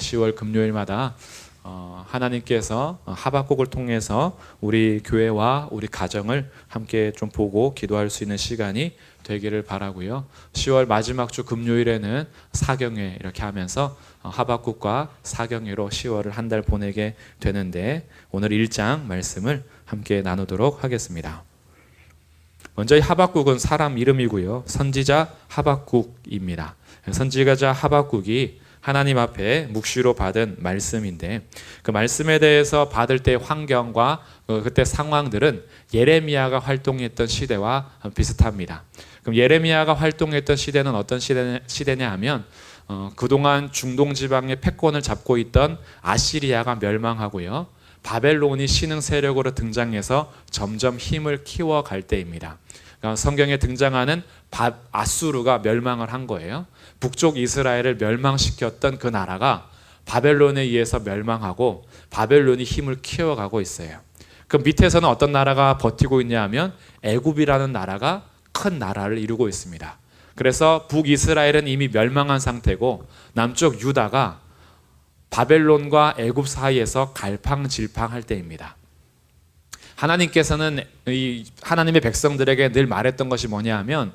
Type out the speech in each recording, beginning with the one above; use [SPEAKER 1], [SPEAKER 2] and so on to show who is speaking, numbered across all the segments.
[SPEAKER 1] 10월 금요일마다 하나님께서 하박국을 통해서 우리 교회와 우리 가정을 함께 좀 보고 기도할 수 있는 시간이 되기를 바라고요. 10월 마지막 주 금요일에는 사경회 이렇게 하면서 하박국과 사경회로 10월을 한 달 보내게 되는데, 오늘 1장 말씀을 함께 나누도록 하겠습니다. 먼저 이 하박국은 사람 이름이고요, 선지자 하박국입니다. 선지자 하박국이 하나님 앞에 묵시로 받은 말씀인데, 그 말씀에 대해서 받을 때 환경과 그때 상황들은 예레미야가 활동했던 시대와 비슷합니다. 그럼 예레미야가 활동했던 시대는 어떤 시대냐 하면 그동안 중동 지방의 패권을 잡고 있던 아시리아가 멸망하고요, 바벨론이 신흥 세력으로 등장해서 점점 힘을 키워갈 때입니다. 그러니까 성경에 등장하는 아수르가 멸망을 한 거예요. 북쪽 이스라엘을 멸망시켰던 그 나라가 바벨론에 의해서 멸망하고 바벨론이 힘을 키워가고 있어요. 그 밑에서는 어떤 나라가 버티고 있냐 하면 애굽이라는 나라가 큰 나라를 이루고 있습니다. 그래서 북이스라엘은 이미 멸망한 상태고 남쪽 유다가 바벨론과 애굽 사이에서 갈팡질팡할 때입니다. 하나님께서는 이 하나님의 백성들에게 늘 말했던 것이 뭐냐 하면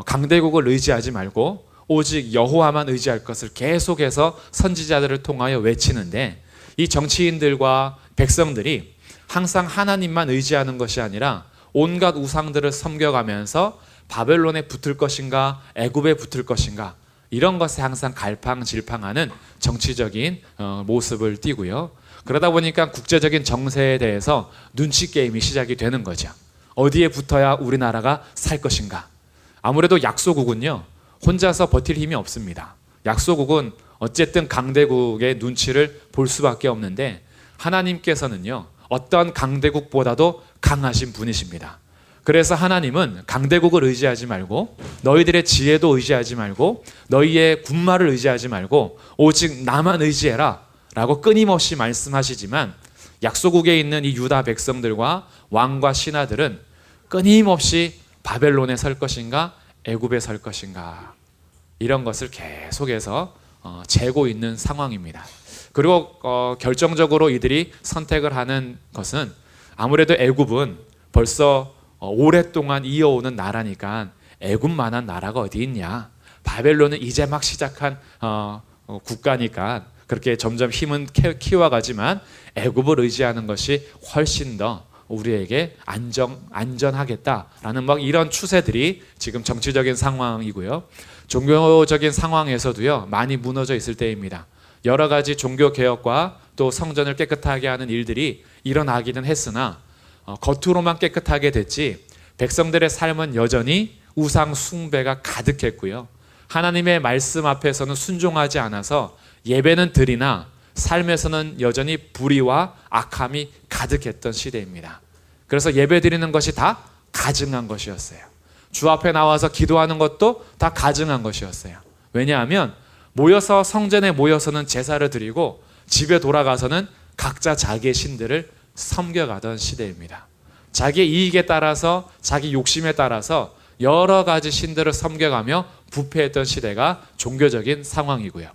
[SPEAKER 1] 강대국을 의지하지 말고 오직 여호와만 의지할 것을 계속해서 선지자들을 통하여 외치는데, 이 정치인들과 백성들이 항상 하나님만 의지하는 것이 아니라 온갖 우상들을 섬겨가면서 바벨론에 붙을 것인가 애굽에 붙을 것인가 이런 것에 항상 갈팡질팡하는 정치적인 모습을 띠고요. 그러다 보니까 국제적인 정세에 대해서 눈치 게임이 시작이 되는 거죠. 어디에 붙어야 우리나라가 살 것인가. 아무래도 약소국은요, 혼자서 버틸 힘이 없습니다. 약소국은 어쨌든 강대국의 눈치를 볼 수밖에 없는데, 하나님께서는요 어떤 강대국보다도 강하신 분이십니다. 그래서 하나님은 강대국을 의지하지 말고, 너희들의 지혜도 의지하지 말고, 너희의 군마를 의지하지 말고 오직 나만 의지해라 라고 끊임없이 말씀하시지만, 약소국에 있는 이 유다 백성들과 왕과 신하들은 끊임없이 바벨론에 설 것인가 애굽에 설 것인가 이런 것을 계속해서 재고 있는 상황입니다. 그리고 결정적으로 이들이 선택을 하는 것은, 아무래도 애굽은 벌써 오랫동안 이어오는 나라니까 애굽만한 나라가 어디 있냐, 바벨론은 이제 막 시작한 국가니까 그렇게 점점 힘은 키워가지만 애굽을 의지하는 것이 훨씬 더 우리에게 안전하겠다라는 막 이런 추세들이 지금 정치적인 상황이고요, 종교적인 상황에서도요 많이 무너져 있을 때입니다. 여러 가지 종교 개혁과 또 성전을 깨끗하게 하는 일들이 일어나기는 했으나 겉으로만 깨끗하게 됐지 백성들의 삶은 여전히 우상 숭배가 가득했고요, 하나님의 말씀 앞에서는 순종하지 않아서 예배는 드리나 삶에서는 여전히 불의와 악함이 가득했던 시대입니다. 그래서 예배 드리는 것이 다 가증한 것이었어요. 주 앞에 나와서 기도하는 것도 다 가증한 것이었어요. 왜냐하면 모여서 성전에 모여서는 제사를 드리고 집에 돌아가서는 각자 자기의 신들을 섬겨가던 시대입니다. 자기의 이익에 따라서 자기 욕심에 따라서 여러 가지 신들을 섬겨가며 부패했던 시대가 종교적인 상황이고요,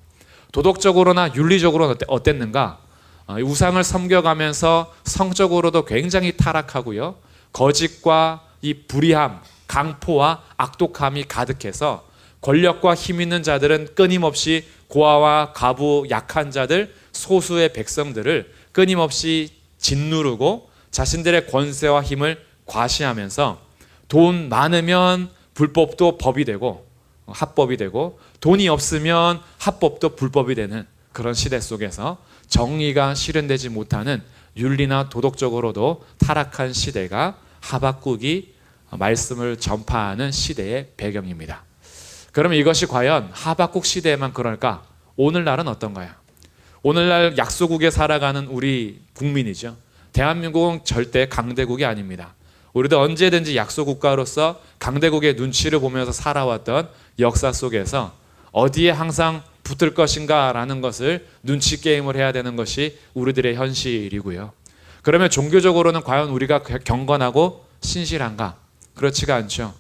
[SPEAKER 1] 도덕적으로나 윤리적으로는 어땠는가? 우상을 섬겨가면서 성적으로도 굉장히 타락하고요, 거짓과 이 불의함, 강포와 악독함이 가득해서 권력과 힘 있는 자들은 끊임없이 고아와 과부, 약한 자들, 소수의 백성들을 끊임없이 짓누르고 자신들의 권세와 힘을 과시하면서 돈 많으면 불법도 법이 되고 합법이 되고, 돈이 없으면 합법도 불법이 되는 그런 시대 속에서 정의가 실현되지 못하는 윤리나 도덕적으로도 타락한 시대가 하박국이 말씀을 전파하는 시대의 배경입니다. 그러면 이것이 과연 하박국 시대에만 그럴까? 오늘날은 어떤가요? 오늘날 약소국에 살아가는 우리 국민이죠. 대한민국은 절대 강대국이 아닙니다. 우리도 언제든지 약소국가로서 강대국의 눈치를 보면서 살아왔던 역사 속에서 어디에 항상 붙을 것인가 라는 것을 눈치 게임을 해야 되는 것이 우리들의 현실이고요. 그러면 종교적으로는 과연 우리가 경건하고 신실한가? 그렇지가 않죠.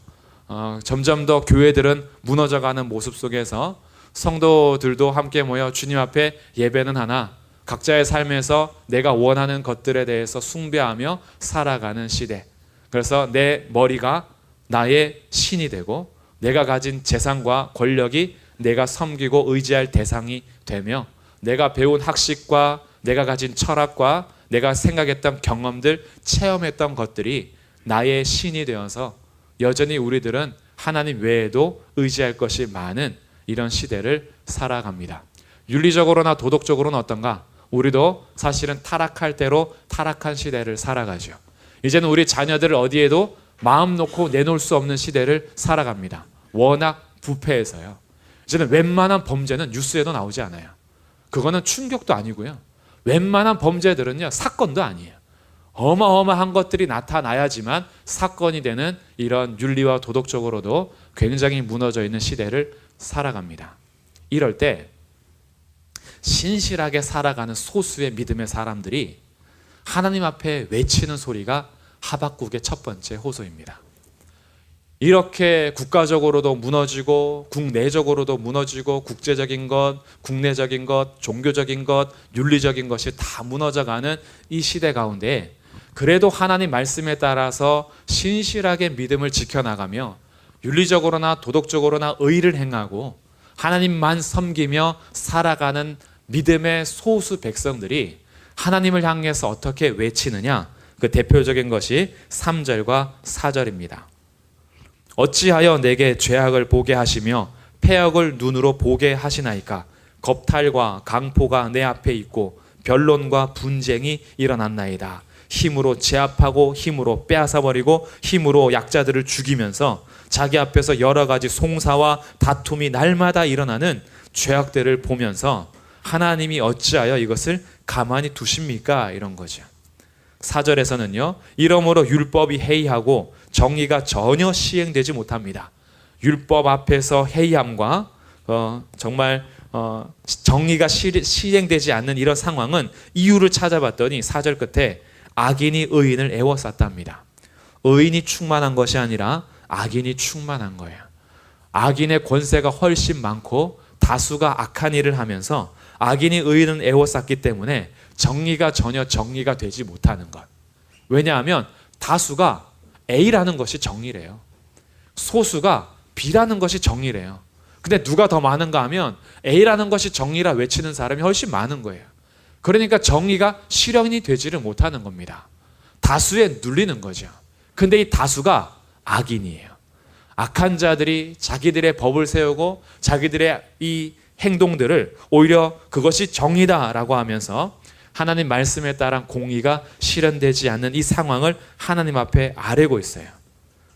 [SPEAKER 1] 점점 더 교회들은 무너져가는 모습 속에서 성도들도 함께 모여 주님 앞에 예배는 하나 각자의 삶에서 내가 원하는 것들에 대해서 숭배하며 살아가는 시대. 그래서 내 머리가 나의 신이 되고 내가 가진 재산과 권력이 내가 섬기고 의지할 대상이 되며 내가 배운 학식과 내가 가진 철학과 내가 생각했던 경험들, 체험했던 것들이 나의 신이 되어서 여전히 우리들은 하나님 외에도 의지할 것이 많은 이런 시대를 살아갑니다. 윤리적으로나 도덕적으로는 어떤가? 우리도 사실은 타락할 대로 타락한 시대를 살아가죠. 이제는 우리 자녀들을 어디에도 마음 놓고 내놓을 수 없는 시대를 살아갑니다. 워낙 부패해서요. 이제는 웬만한 범죄는 뉴스에도 나오지 않아요. 그거는 충격도 아니고요. 웬만한 범죄들은요, 사건도 아니에요. 어마어마한 것들이 나타나야지만 사건이 되는 이런 윤리와 도덕적으로도 굉장히 무너져 있는 시대를 살아갑니다. 이럴 때 신실하게 살아가는 소수의 믿음의 사람들이 하나님 앞에 외치는 소리가 하박국의 첫 번째 호소입니다. 이렇게 국가적으로도 무너지고 국내적으로도 무너지고 국제적인 것, 국내적인 것, 종교적인 것, 윤리적인 것이 다 무너져가는 이 시대 가운데 그래도 하나님 말씀에 따라서 신실하게 믿음을 지켜나가며 윤리적으로나 도덕적으로나 의를 행하고 하나님만 섬기며 살아가는 믿음의 소수 백성들이 하나님을 향해서 어떻게 외치느냐, 그 대표적인 것이 3절과 4절입니다. 어찌하여 내게 죄악을 보게 하시며 패역을 눈으로 보게 하시나이까? 겁탈과 강포가 내 앞에 있고 변론과 분쟁이 일어났나이다. 힘으로 제압하고 힘으로 빼앗아버리고 힘으로 약자들을 죽이면서 자기 앞에서 여러 가지 송사와 다툼이 날마다 일어나는 죄악들을 보면서 하나님이 어찌하여 이것을 가만히 두십니까? 이런 거죠. 4절에서는요, 이러므로 율법이 해이하고 정의가 전혀 시행되지 못합니다. 율법 앞에서 해이함과 정의가 시행되지 않는 이런 상황은 이유를 찾아봤더니 4절 끝에 악인이 의인을 애워쌌답니다. 의인이 충만한 것이 아니라 악인이 충만한 거예요. 악인의 권세가 훨씬 많고 다수가 악한 일을 하면서 악인이 의인을 애워쌌기 때문에 정의가 전혀 정의가 되지 못하는 것. 왜냐하면 다수가 A라는 것이 정의래요. 소수가 B라는 것이 정의래요. 근데 누가 더 많은가 하면 A라는 것이 정의라 외치는 사람이 훨씬 많은 거예요. 그러니까 정의가 실현이 되지를 못하는 겁니다. 다수에 눌리는 거죠. 근데 이 다수가 악인이에요. 악한 자들이 자기들의 법을 세우고 자기들의 이 행동들을 오히려 그것이 정의다라고 하면서 하나님 말씀에 따른 공의가 실현되지 않는 이 상황을 하나님 앞에 아뢰고 있어요.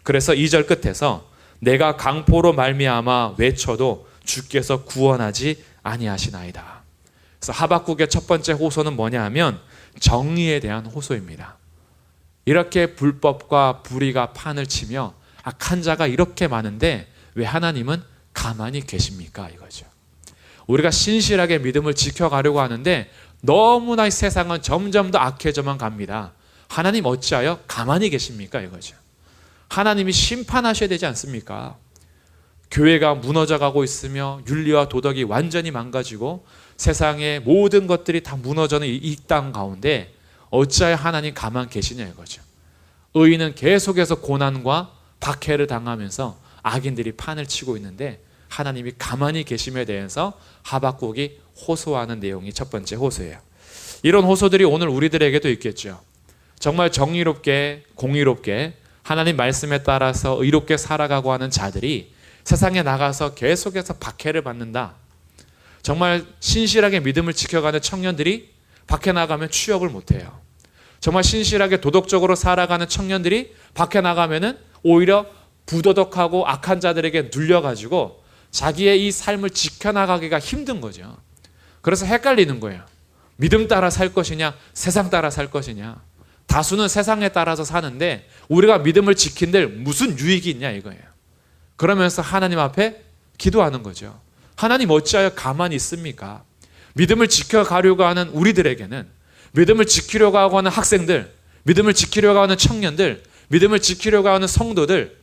[SPEAKER 1] 그래서 2절 끝에서 내가 강포로 말미암아 외쳐도 주께서 구원하지 아니하시나이다. 그래서 하박국의 첫 번째 호소는 뭐냐 하면 정의에 대한 호소입니다. 이렇게 불법과 불의가 판을 치며 악한 자가 이렇게 많은데 왜 하나님은 가만히 계십니까? 이거죠. 우리가 신실하게 믿음을 지켜가려고 하는데 너무나 이 세상은 점점 더 악해져만 갑니다. 하나님 어찌하여 가만히 계십니까? 이거죠. 하나님이 심판하셔야 되지 않습니까? 교회가 무너져가고 있으며 윤리와 도덕이 완전히 망가지고 세상의 모든 것들이 다 무너져는 이 땅 가운데 어찌하여 하나님 가만 계시냐 이거죠. 의인은 계속해서 고난과 박해를 당하면서 악인들이 판을 치고 있는데 하나님이 가만히 계심에 대해서 하박국이 호소하는 내용이 첫 번째 호소예요. 이런 호소들이 오늘 우리들에게도 있겠죠. 정말 정의롭게 공의롭게 하나님 말씀에 따라서 의롭게 살아가고 하는 자들이 세상에 나가서 계속해서 박해를 받는다. 정말 신실하게 믿음을 지켜가는 청년들이 밖에 나가면 취업을 못해요. 정말 신실하게 도덕적으로 살아가는 청년들이 밖에 나가면은 오히려 부도덕하고 악한 자들에게 눌려가지고 자기의 이 삶을 지켜나가기가 힘든 거죠. 그래서 헷갈리는 거예요. 믿음 따라 살 것이냐 세상 따라 살 것이냐. 다수는 세상에 따라서 사는데 우리가 믿음을 지킨들 무슨 유익이 있냐 이거예요. 그러면서 하나님 앞에 기도하는 거죠. 하나님 어찌하여 가만히 있습니까? 믿음을 지켜가려고 하는 우리들에게는, 믿음을 지키려고 하는 학생들, 믿음을 지키려고 하는 청년들, 믿음을 지키려고 하는 성도들,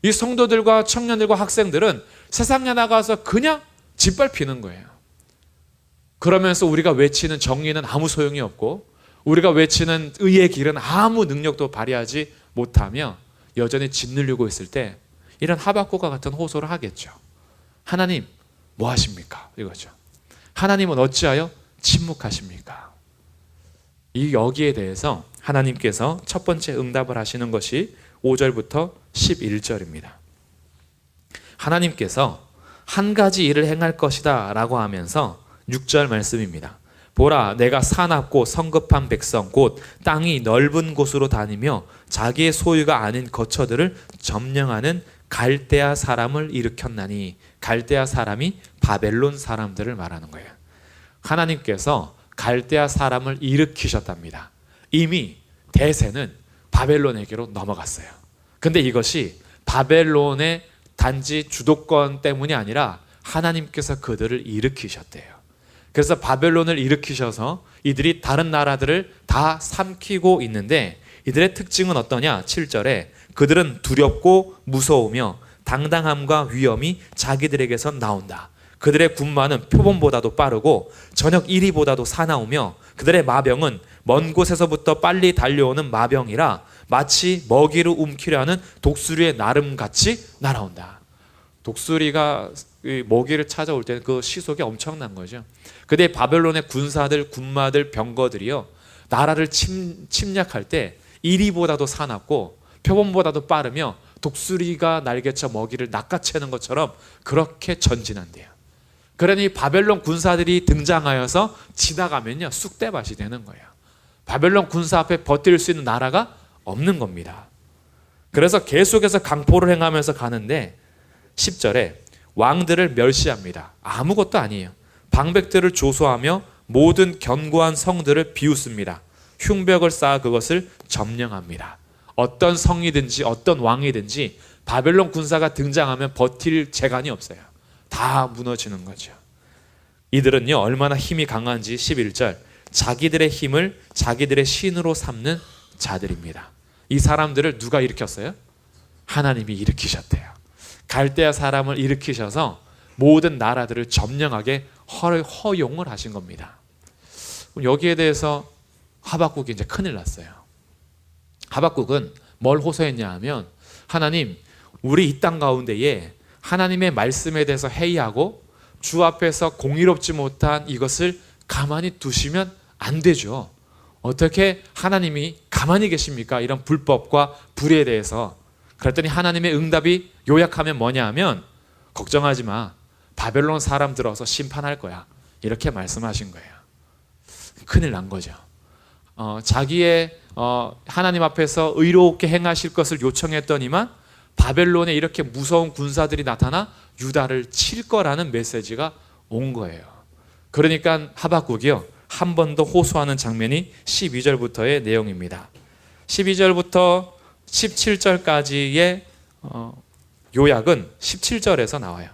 [SPEAKER 1] 이 성도들과 청년들과 학생들은 세상에 나가서 그냥 짓밟히는 거예요. 그러면서 우리가 외치는 정의는 아무 소용이 없고 우리가 외치는 의의 길은 아무 능력도 발휘하지 못하며 여전히 짓누르고 있을 때 이런 하박국과 같은 호소를 하겠죠. 하나님 뭐 하십니까? 이거죠. 하나님은 어찌하여 침묵하십니까? 이 여기에 대해서 하나님께서 첫 번째 응답을 하시는 것이 5절부터 11절입니다. 하나님께서 한 가지 일을 행할 것이다 라고 하면서 6절 말씀입니다. 보라, 내가 사납고 성급한 백성 곧 땅이 넓은 곳으로 다니며 자기의 소유가 아닌 거처들을 점령하는 갈대아 사람을 일으켰나니, 갈대아 사람이 바벨론 사람들을 말하는 거예요. 하나님께서 갈대아 사람을 일으키셨답니다. 이미 대세는 바벨론에게로 넘어갔어요. 근데 이것이 바벨론의 단지 주도권 때문이 아니라 하나님께서 그들을 일으키셨대요. 그래서 바벨론을 일으키셔서 이들이 다른 나라들을 다 삼키고 있는데 이들의 특징은 어떠냐? 7절에 그들은 두렵고 무서우며 당당함과 위엄이 자기들에게서 나온다. 그들의 군마는 표범보다도 빠르고 저녁 이리보다도 사나우며 그들의 마병은 먼 곳에서부터 빨리 달려오는 마병이라 마치 먹이를 움키려 하는 독수리의 나름같이 날아온다. 독수리가 먹이를 찾아올 때는 그 시속이 엄청난 거죠. 근데 바벨론의 군사들, 군마들, 병거들이요 나라를 침략할 때 이리보다도 사납고 표범보다도 빠르며 독수리가 날개쳐 먹이를 낚아채는 것처럼 그렇게 전진한대요. 그러니 바벨론 군사들이 등장하여서 지나가면요 쑥대밭이 되는 거예요. 바벨론 군사 앞에 버틸 수 있는 나라가 없는 겁니다. 그래서 계속해서 강포를 행하면서 가는데 10절에 왕들을 멸시합니다. 아무것도 아니에요. 방백들을 조소하며 모든 견고한 성들을 비웃습니다. 흉벽을 쌓아 그것을 점령합니다. 어떤 성이든지 어떤 왕이든지 바벨론 군사가 등장하면 버틸 재간이 없어요. 다 무너지는 거죠. 이들은요 얼마나 힘이 강한지 11절 자기들의 힘을 자기들의 신으로 삼는 자들입니다. 이 사람들을 누가 일으켰어요? 하나님이 일으키셨대요. 갈대아 사람을 일으키셔서 모든 나라들을 점령하게 허용을 하신 겁니다. 여기에 대해서 하박국이 이제 큰일 났어요. 하박국은 뭘 호소했냐 하면 하나님 우리 이 땅 가운데에 하나님의 말씀에 대해서 회의하고 주 앞에서 공의롭지 못한 이것을 가만히 두시면 안 되죠. 어떻게 하나님이 가만히 계십니까? 이런 불법과 불의에 대해서. 그랬더니 하나님의 응답이 요약하면 뭐냐 하면 걱정하지 마. 바벨론 사람 들어서 심판할 거야. 이렇게 말씀하신 거예요. 큰일 난 거죠. 자기의 하나님 앞에서 의롭게 행하실 것을 요청했더니만 바벨론에 이렇게 무서운 군사들이 나타나 유다를 칠 거라는 메시지가 온 거예요. 그러니까 하박국이요 한 번 더 호소하는 장면이 12절부터의 내용입니다. 12절부터 17절까지의 요약은 17절에서 나와요.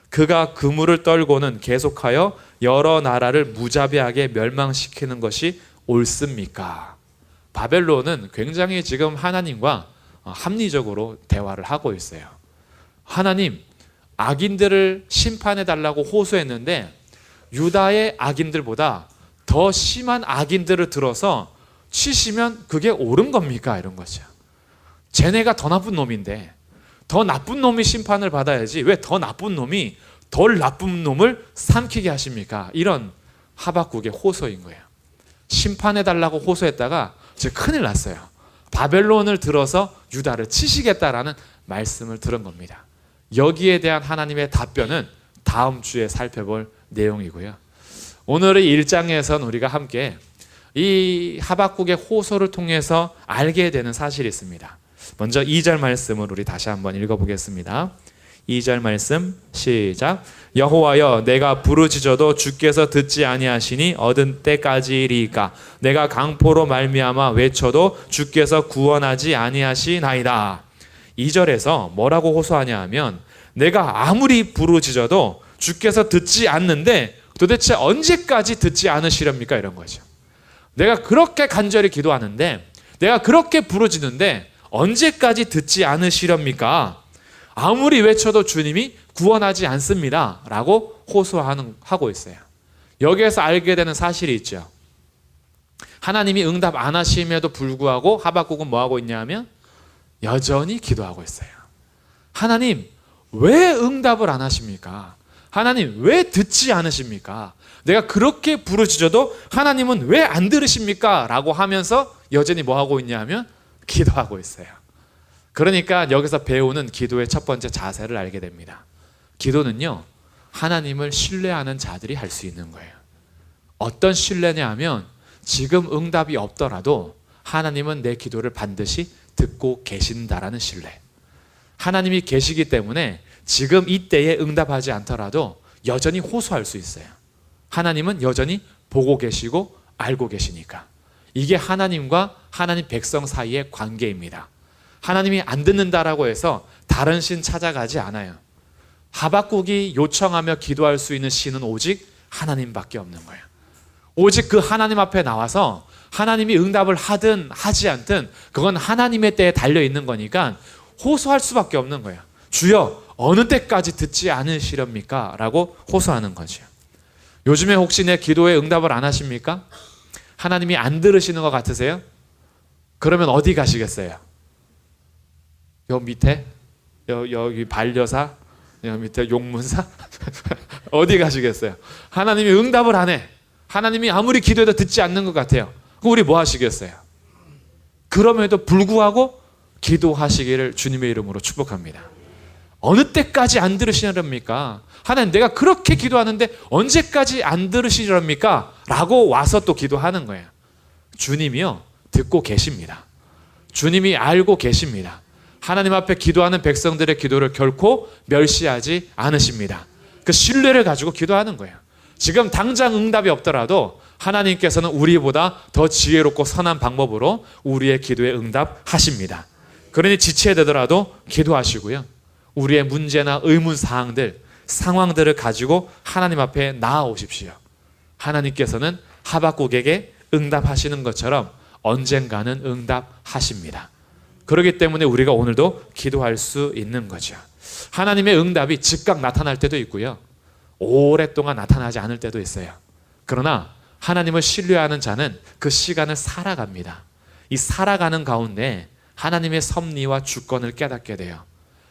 [SPEAKER 1] 그가 그물을 떨고는 계속하여 여러 나라를 무자비하게 멸망시키는 것이 옳습니까? 바벨론은 굉장히 지금 하나님과 합리적으로 대화를 하고 있어요. 하나님, 악인들을 심판해 달라고 호소했는데 유다의 악인들보다 더 심한 악인들을 들어서 치시면 그게 옳은 겁니까? 이런 거죠. 쟤네가 더 나쁜 놈인데 더 나쁜 놈이 심판을 받아야지 왜 더 나쁜 놈이 덜 나쁜 놈을 삼키게 하십니까? 이런 하박국의 호소인 거예요. 심판해 달라고 호소했다가 이제 큰일 났어요. 바벨론을 들어서 유다를 치시겠다라는 말씀을 들은 겁니다. 여기에 대한 하나님의 답변은 다음 주에 살펴볼 내용이고요. 오늘의 1장에서는 우리가 함께 이 하박국의 호소를 통해서 알게 되는 사실이 있습니다. 먼저 2절 말씀을 우리 다시 한번 읽어보겠습니다. 2절 말씀 시작. 여호와여 내가 부르짖어도 주께서 듣지 아니하시니 얻은 때까지리까 내가 강포로 말미암아 외쳐도 주께서 구원하지 아니하시나이다. 2절에서 뭐라고 호소하냐 하면 내가 아무리 부르짖어도 주께서 듣지 않는데 도대체 언제까지 듣지 않으시렵니까? 이런 거죠. 내가 그렇게 간절히 기도하는데 내가 그렇게 부르짖는데 언제까지 듣지 않으시렵니까? 아무리 외쳐도 주님이 구원하지 않습니다 라고 호소하고 있어요. 여기에서 알게 되는 사실이 있죠. 하나님이 응답 안 하심에도 불구하고 하박국은 뭐하고 있냐면 여전히 기도하고 있어요. 하나님 왜 응답을 안 하십니까? 하나님 왜 듣지 않으십니까? 내가 그렇게 부르짖어도 하나님은 왜 안 들으십니까? 라고 하면서 여전히 뭐하고 있냐면 기도하고 있어요. 그러니까 여기서 배우는 기도의 첫 번째 자세를 알게 됩니다. 기도는요, 하나님을 신뢰하는 자들이 할 수 있는 거예요. 어떤 신뢰냐 하면 지금 응답이 없더라도 하나님은 내 기도를 반드시 듣고 계신다라는 신뢰. 하나님이 계시기 때문에 지금 이때에 응답하지 않더라도 여전히 호소할 수 있어요. 하나님은 여전히 보고 계시고 알고 계시니까. 이게 하나님과 하나님 백성 사이의 관계입니다. 하나님이 안 듣는다라고 해서 다른 신 찾아가지 않아요. 하박국이 요청하며 기도할 수 있는 신은 오직 하나님밖에 없는 거예요. 오직 그 하나님 앞에 나와서 하나님이 응답을 하든 하지 않든 그건 하나님의 때에 달려있는 거니까 호소할 수밖에 없는 거예요. 주여 어느 때까지 듣지 않으시렵니까? 라고 호소하는 거죠. 요즘에 혹시 내 기도에 응답을 안 하십니까? 하나님이 안 들으시는 것 같으세요? 그러면 어디 가시겠어요? 요 밑에? 여기 반려사? 여기 밑에 용문사? 어디 가시겠어요? 하나님이 응답을 안 해. 하나님이 아무리 기도해도 듣지 않는 것 같아요. 그럼 우리 뭐 하시겠어요? 그럼에도 불구하고 기도하시기를 주님의 이름으로 축복합니다. 어느 때까지 안 들으시렵니까? 하나님 내가 그렇게 기도하는데 언제까지 안 들으시렵니까? 라고 와서 또 기도하는 거예요. 주님이요 듣고 계십니다. 주님이 알고 계십니다. 하나님 앞에 기도하는 백성들의 기도를 결코 멸시하지 않으십니다. 그 신뢰를 가지고 기도하는 거예요. 지금 당장 응답이 없더라도 하나님께서는 우리보다 더 지혜롭고 선한 방법으로 우리의 기도에 응답하십니다. 그러니 지체되더라도 기도하시고요. 우리의 문제나 의문사항들, 상황들을 가지고 하나님 앞에 나아오십시오. 하나님께서는 하박국에게 응답하시는 것처럼 언젠가는 응답하십니다. 그렇기 때문에 우리가 오늘도 기도할 수 있는 거죠. 하나님의 응답이 즉각 나타날 때도 있고요. 오랫동안 나타나지 않을 때도 있어요. 그러나 하나님을 신뢰하는 자는 그 시간을 살아갑니다. 이 살아가는 가운데 하나님의 섭리와 주권을 깨닫게 돼요.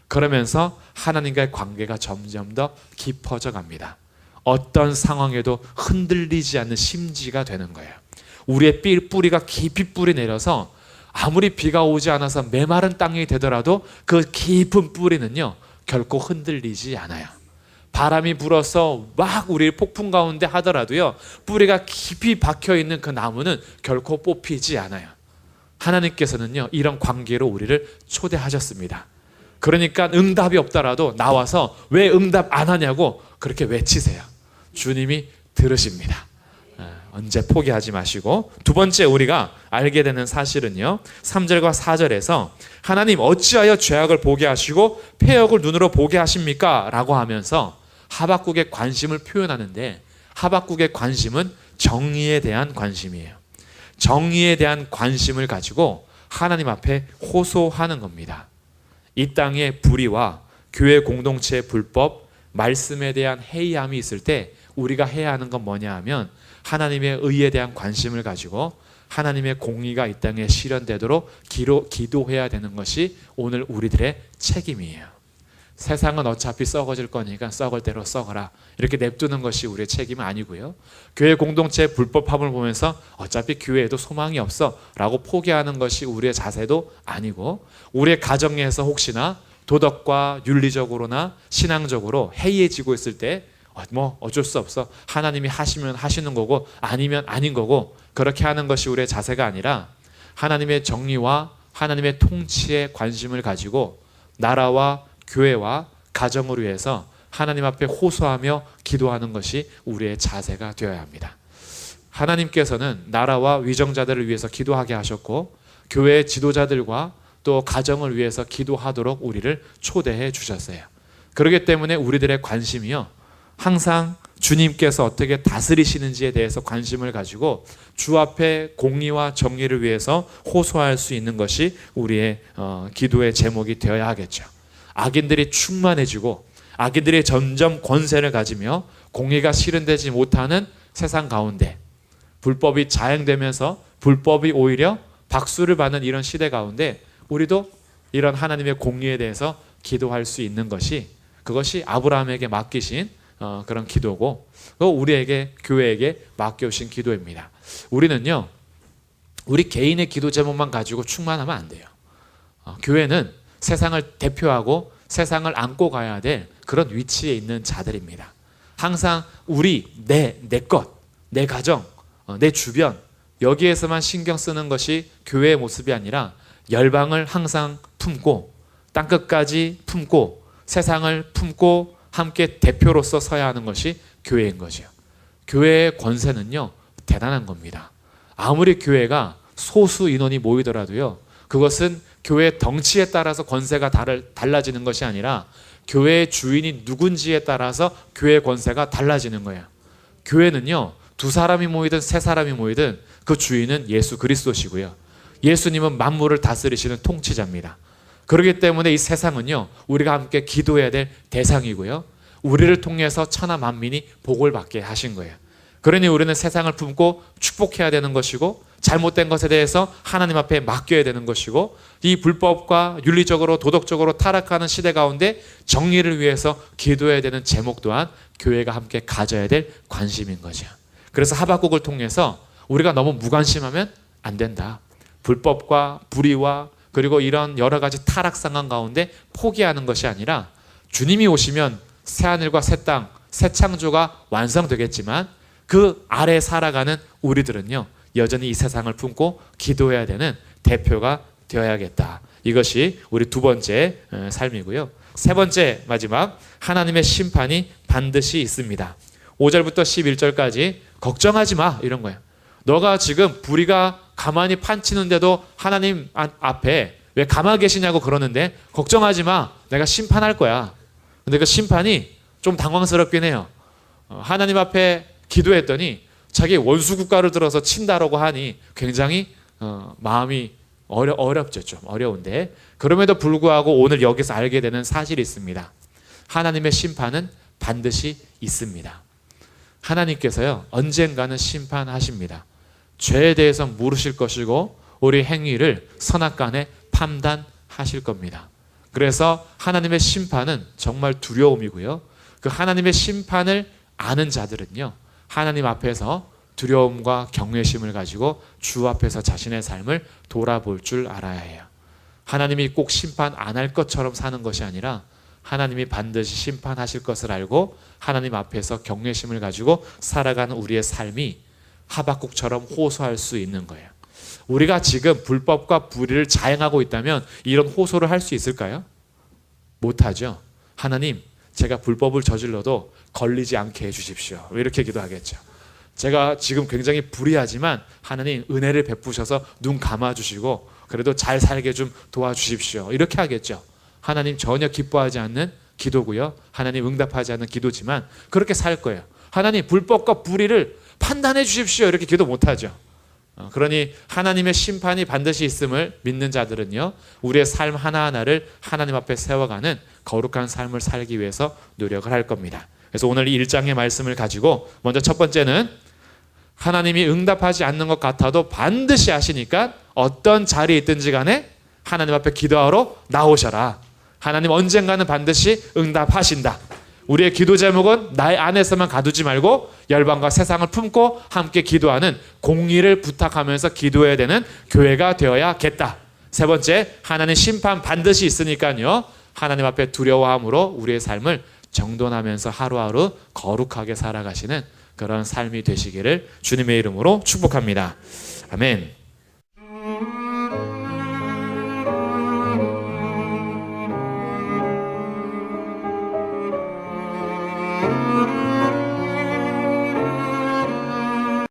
[SPEAKER 1] 그러면서 하나님과의 관계가 점점 더 깊어져 갑니다. 어떤 상황에도 흔들리지 않는 심지가 되는 거예요. 우리의 뿌리가 깊이 뿌리 내려서 아무리 비가 오지 않아서 메마른 땅이 되더라도 그 깊은 뿌리는요 결코 흔들리지 않아요. 바람이 불어서 막 우리를 폭풍 가운데 하더라도요 뿌리가 깊이 박혀있는 그 나무는 결코 뽑히지 않아요. 하나님께서는요 이런 관계로 우리를 초대하셨습니다. 그러니까 응답이 없더라도 나와서 왜 응답 안 하냐고 그렇게 외치세요. 주님이 들으십니다. 언제 포기하지 마시고. 두 번째 우리가 알게 되는 사실은요 3절과 4절에서 하나님 어찌하여 죄악을 보게 하시고 패역을 눈으로 보게 하십니까? 라고 하면서 하박국의 관심을 표현하는데 하박국의 관심은 정의에 대한 관심이에요. 정의에 대한 관심을 가지고 하나님 앞에 호소하는 겁니다. 이 땅의 불의와 교회 공동체의 불법, 말씀에 대한 해이함이 있을 때 우리가 해야 하는 건 뭐냐 하면 하나님의 의에 대한 관심을 가지고 하나님의 공의가 이 땅에 실현되도록 기도해야 되는 것이 오늘 우리들의 책임이에요. 세상은 어차피 썩어질 거니까 썩을 대로 썩어라 이렇게 냅두는 것이 우리의 책임은 아니고요. 교회 공동체의 불법함을 보면서 어차피 교회에도 소망이 없어 라고 포기하는 것이 우리의 자세도 아니고 우리의 가정에서 혹시나 도덕과 윤리적으로나 신앙적으로 해이해지고 있을 때 뭐 어쩔 수 없어 하나님이 하시면 하시는 거고 아니면 아닌 거고 그렇게 하는 것이 우리의 자세가 아니라 하나님의 정의와 하나님의 통치에 관심을 가지고 나라와 교회와 가정을 위해서 하나님 앞에 호소하며 기도하는 것이 우리의 자세가 되어야 합니다. 하나님께서는 나라와 위정자들을 위해서 기도하게 하셨고 교회의 지도자들과 또 가정을 위해서 기도하도록 우리를 초대해 주셨어요. 그렇기 때문에 우리들의 관심이요 항상 주님께서 어떻게 다스리시는지에 대해서 관심을 가지고 주 앞에 공의와 정의를 위해서 호소할 수 있는 것이 우리의 기도의 제목이 되어야 하겠죠. 악인들이 충만해지고 악인들이 점점 권세를 가지며 공의가 실현되지 못하는 세상 가운데 불법이 자행되면서 불법이 오히려 박수를 받는 이런 시대 가운데 우리도 이런 하나님의 공의에 대해서 기도할 수 있는 것이 그것이 아브라함에게 맡기신 그런 기도고 또 우리에게 교회에게 맡겨오신 기도입니다. 우리는요 우리 개인의 기도 제목만 가지고 충만하면 안 돼요. 교회는 세상을 대표하고 세상을 안고 가야 될 그런 위치에 있는 자들입니다. 항상 우리 내 것, 내 가정, 내 주변 여기에서만 신경 쓰는 것이 교회의 모습이 아니라 열방을 항상 품고 땅끝까지 품고 세상을 품고 함께 대표로서 서야 하는 것이 교회인 거죠. 교회의 권세는요 대단한 겁니다. 아무리 교회가 소수 인원이 모이더라도요 그것은 교회 덩치에 따라서 권세가 달라지는 것이 아니라 교회의 주인이 누군지에 따라서 교회의 권세가 달라지는 거예요. 교회는요 2사람이 모이든 3사람이 모이든 그 주인은 예수 그리스도시고요. 예수님은 만물을 다스리시는 통치자입니다. 그렇기 때문에 이 세상은요 우리가 함께 기도해야 될 대상이고요. 우리를 통해서 천하 만민이 복을 받게 하신 거예요. 그러니 우리는 세상을 품고 축복해야 되는 것이고 잘못된 것에 대해서 하나님 앞에 맡겨야 되는 것이고 이 불법과 윤리적으로 도덕적으로 타락하는 시대 가운데 정의를 위해서 기도해야 되는 제목 또한 교회가 함께 가져야 될 관심인 거죠. 그래서 하박국을 통해서 우리가 너무 무관심하면 안 된다. 불법과 불의와 그리고 이런 여러 가지 타락 상황 가운데 포기하는 것이 아니라 주님이 오시면 새하늘과 새 땅, 새 창조가 완성되겠지만 그 아래 살아가는 우리들은요 여전히 이 세상을 품고 기도해야 되는 대표가 되어야겠다. 이것이 우리 2번째 삶이고요. 3번째 마지막 하나님의 심판이 반드시 있습니다. 5절부터 11절까지 걱정하지 마 이런 거예요. 너가 지금 불의가 가만히 판치는데도 하나님 앞에 왜 가만히 계시냐고 그러는데 걱정하지 마 내가 심판할 거야. 근데 그 심판이 좀 당황스럽긴 해요. 하나님 앞에 기도했더니 자기 원수 국가를 들어서 친다라고 하니 굉장히 마음이 어렵죠. 좀 어려운데 그럼에도 불구하고 오늘 여기서 알게 되는 사실이 있습니다. 하나님의 심판은 반드시 있습니다. 하나님께서요 언젠가는 심판하십니다. 죄에 대해서 물으실 것이고 우리 행위를 선악간에 판단하실 겁니다. 그래서 하나님의 심판은 정말 두려움이고요. 그 하나님의 심판을 아는 자들은요 하나님 앞에서 두려움과 경외심을 가지고 주 앞에서 자신의 삶을 돌아볼 줄 알아야 해요. 하나님이 꼭 심판 안 할 것처럼 사는 것이 아니라 하나님이 반드시 심판하실 것을 알고 하나님 앞에서 경외심을 가지고 살아가는 우리의 삶이 하박국처럼 호소할 수 있는 거예요. 우리가 지금 불법과 불의를 자행하고 있다면 이런 호소를 할 수 있을까요? 못하죠. 하나님 제가 불법을 저질러도 걸리지 않게 해주십시오. 이렇게 기도하겠죠. 제가 지금 굉장히 불의하지만 하나님 은혜를 베푸셔서 눈 감아주시고 그래도 잘 살게 좀 도와주십시오. 이렇게 하겠죠. 하나님 전혀 기뻐하지 않는 기도고요. 하나님 응답하지 않는 기도지만 그렇게 살 거예요. 하나님 불법과 불의를 판단해 주십시오. 이렇게 기도 못하죠. 그러니 하나님의 심판이 반드시 있음을 믿는 자들은요 우리의 삶 하나하나를 하나님 앞에 세워가는 거룩한 삶을 살기 위해서 노력을 할 겁니다. 그래서 오늘 이 1장의 말씀을 가지고 먼저 첫 번째는 하나님이 응답하지 않는 것 같아도 반드시 하시니까 어떤 자리에 있든지 간에 하나님 앞에 기도하러 나오셔라. 하나님 언젠가는 반드시 응답하신다. 우리의 기도 제목은 나의 안에서만 가두지 말고 열방과 세상을 품고 함께 기도하는 공의를 부탁하면서 기도해야 되는 교회가 되어야겠다. 3번째, 하나님 심판 반드시 있으니까요. 하나님 앞에 두려워함으로 우리의 삶을 정돈하면서 하루하루 거룩하게 살아가시는 그런 삶이 되시기를 주님의 이름으로 축복합니다. 아멘.